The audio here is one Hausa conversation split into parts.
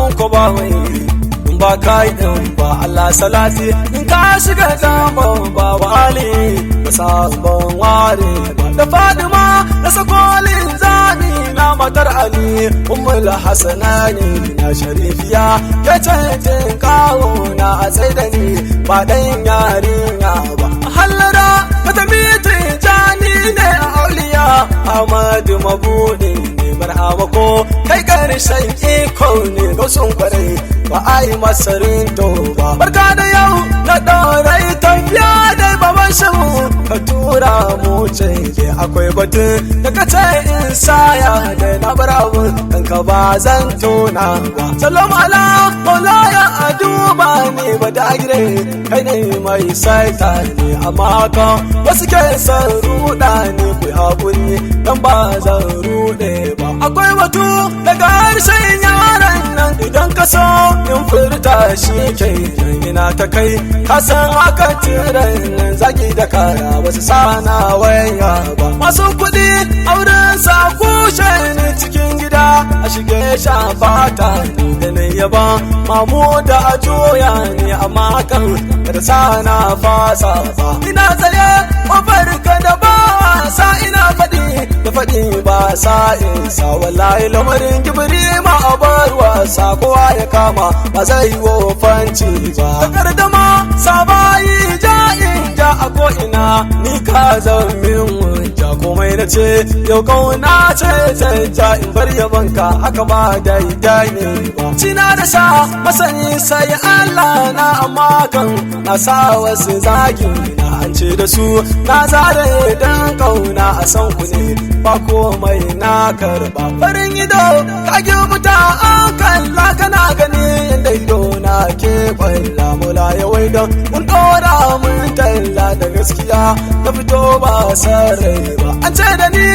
domin ko ba mai ba kai din ba Allah salati in ka shiga zaman ba wali ba sabon ware da Fadima da sakolin zani na matar Ali ummul hasanani na sharifiya ke canjin kawo na a tsaidani ba dan yarinya ba hallara ta miti jani ne a auliya Ahmadu mabudi ne marhaba ko kai karshen iko ne ga sun kwarai ba a yi masarin to ba barka da yau na ɗaurai tafiya dai baban shahu ka tura mu ce akwai batun da ka ce in saya da na bar abun kan ka ba zan tona ba salam ala maulaya a duba ne ba da gire kai ne mai saita ne amma ka wasu ke san ruda ne ku hakuri dan ba zan rude ba akwai batu daga harshen yaran nan idan ka so in furta shi ke ina ta kai ka san haka tiran nan zagi da kara wasu sana waya ba masu kuɗi auren sa kushe ne cikin gida a shige sha fata ne da na yaba mamu da a juya ne amma kan da sana fasa ba ina tsaye mafarka da ba sa ina faɗi da faɗi ba sa in sa wallahi lamarin gibiri ma a bar wasa kowa ya kama ba zai yi wofanci ba takardama sabayi ja in ja a ko'ina ni ka zan min ja komai na ce yau kauna ce zai ja in bar yabanka haka ba daidai ne ba cina da sha masani sai Allah na amma kan na sa wasu zagi na an ce da su na zare dan kauna a san ku ne ba komai na karba farin ido ka gilbuta an kalla kana gani inda ido na ke kwalla mula ya waido mun dora mun talla da gaskiya ta fito ba sarai ba an ce da ni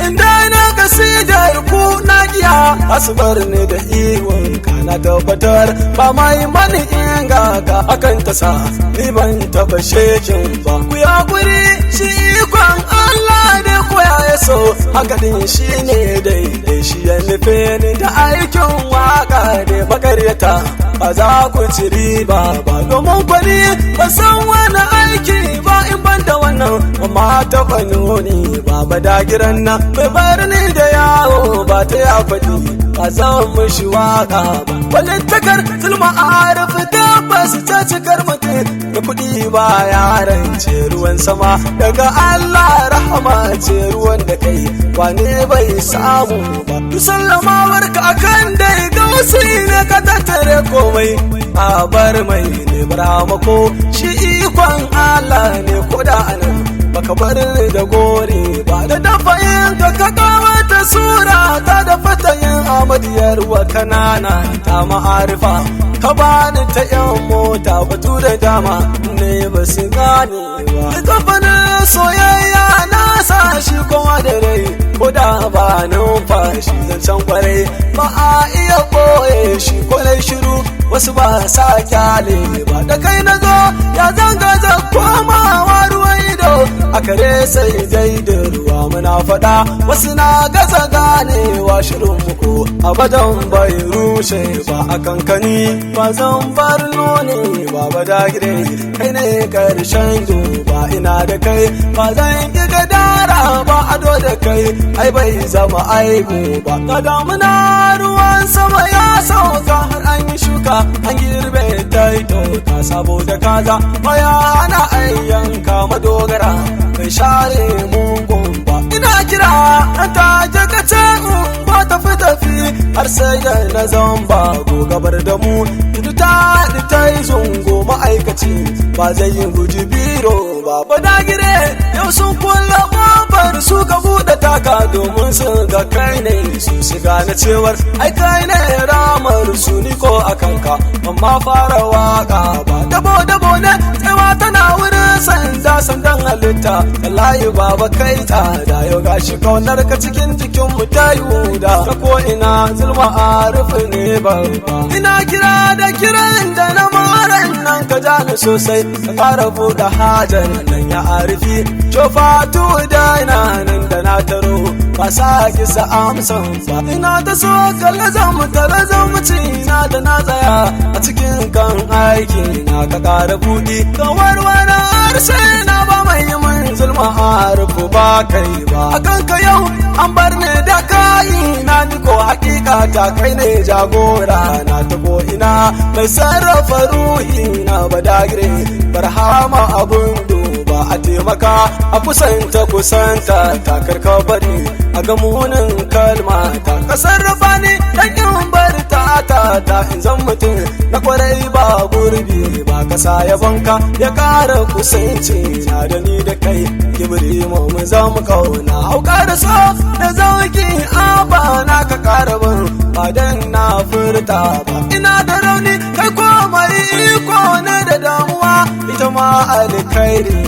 inda na gasidar ku na giya asubar ne da iwon ka na tabbatar ba mai mani inga ka akan ta sa ni ban taba shekin ba ku ya guri shi ikon Allah ne ko ya so haka din shi ne daidai shi ya nufe ni da aikin waka ne makaryata ba za ku ci riba ba domin kwani ba san wani aiki ba in ban da wannan amma ta fanoni ba ba da giran nan bai bar ni da yawo ba ta ya faɗi ba zan mishi waka ba wani takar zulma arif tabbas ta cikar mutum da kuɗi ba yaran ce ruwan sama daga Allah rahama ce ruwan da kai wane bai samu ba tu sallamawar ka akan dai gausi ne ka tattare komai a bar mai ne baramako shi ikon Allah ne koda anan baka bar da gore ba da dafayin ka kawata sura ta da fatayin amadiyar wa kanana ta ma'arifa ka bani ta yan mota batu da dama ne ba su gane ba kafanin soyayya na sa shi kowa da rai ko da ba numfashi zancen kwarai ba a iya boye shi kwarai shiru wasu ba sa kyale ba da kai na zo ya zanga komawa ruwan ido a kare sai dai da ruwa muna faɗa wasu na gaza ganewa shirin muku abadan bai rushe ba a kankani ba zan bar nuni ba ba da gire kai ne karshen ba ina da kai ba zan ki gadara ba ado da kai ai bai zama aibu ba ga damuna ruwan sama ya sauka har an yi shuka an girbe taito ta saboda kaza baya ana ayyanka madogara kai share mungun ba ina kira an ta ka ce ba tafi har sai da na zamba go gabar da mu ta yi zungo ma'aikaci ba zai yi guji biro ba ba da gire yau sun kulla kofar su ka buɗe taka domin sun ga kai ne su shiga na cewar ai kai ne ramar su ni ko a kanka amma fara waka ba dabo ne tsewa tana wurin sandan halitta wallahi baba kai ta da yau gashi kaunar ka cikin jikin mu ta yi huda ta ko ina suna zulma arifu ne babba. Ina kira da kiran da na maran nan ka ja ni sosai, ka ƙara buɗe hajar nan ya arifi. Cofatu da ina nan da na taro, ba sa kisa amsan ba. Ina ta so kalla zamu tare zamu ci na da na tsaya a cikin kan aiki na ka ƙara buɗi. Ka warware harshe na ba mai yi min zulma arifu ba kai ba. A kanka yau an bar ni da kayi na ni ko hakika ta kai ne jagora na ta ko ina mai sarrafa ruhi na badagire barhama abun duba a taimaka a kusanta ta karka bari a gamunin kalma ta ka sarrafa ni dan in bar ta in zan mutum na kwarai ba gurbi ba kasa yabanka ya kara kusanci na da ni da kai kibri mu zamu kauna hauka da so da zauki aba na ka kara ban ba dan na furta ba ina da rauni kai komai iko ne da damuwa ita ma alkhairi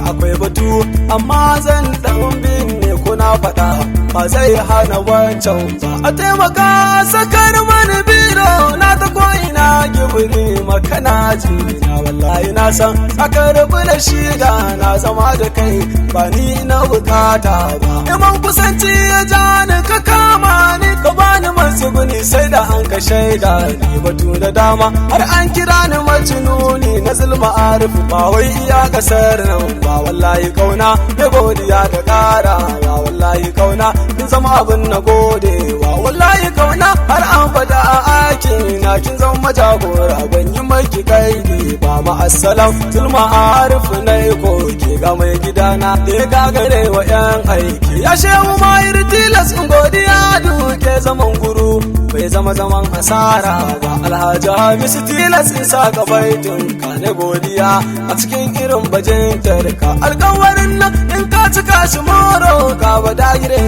akwai batu amma zan dan binne kuna faɗa ba zai hana wancan ba a taimaka sakar mani biro na ta ko'ina gibiri makana ji na wallahi na san aka rabu da shiga na zama da kai ba ni na bukata ba iman kusanci ya ja ni ka kama ni ka bani matsuguni sai da an ka shaida ni batu da dama har an kira ni majnuni na zulma arifu ba wai iya kasar nan ba wallahi kauna da godiya da kara ba wallahi kauna kin zama abin na gode wa wallahi kauna har an fada a aikin na kin zama jagora ban yi maki kaidi ba ma assalam zulma arifu na ko ke ga mai gidana da ya gagare wa yan aiki ya shehu mai tilas in godiya duke zaman guru bai zama zaman asara ba alhaji hamisu tilas in saka baitun ka ne godiya a cikin irin bajintar ka alkawarin nan in ka cika shi moro ka badagire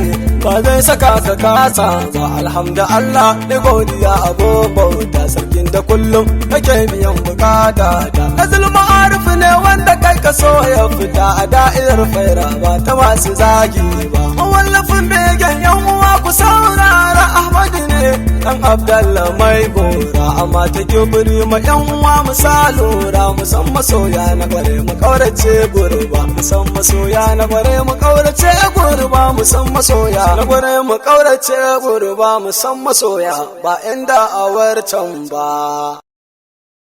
ba zai saka ka kasa ba alhamdulillah ne godiya abubuwa da sarkin da kullum kake biyan bukata da na zulma arifu ne wanda kai ka so ya fita a da'irar faira ba ta masu zagi ba mawallafin begen yan uwa ku saurara ahmadu ne dan abdallah mai gora amma ta kibiri ma yan uwa misalura musan masoya na kware mu kaurace gurba musan masoya na kware mu kaurace gurba musan masoya na kware mu kaurace gurba musan masoya ba inda awar can ba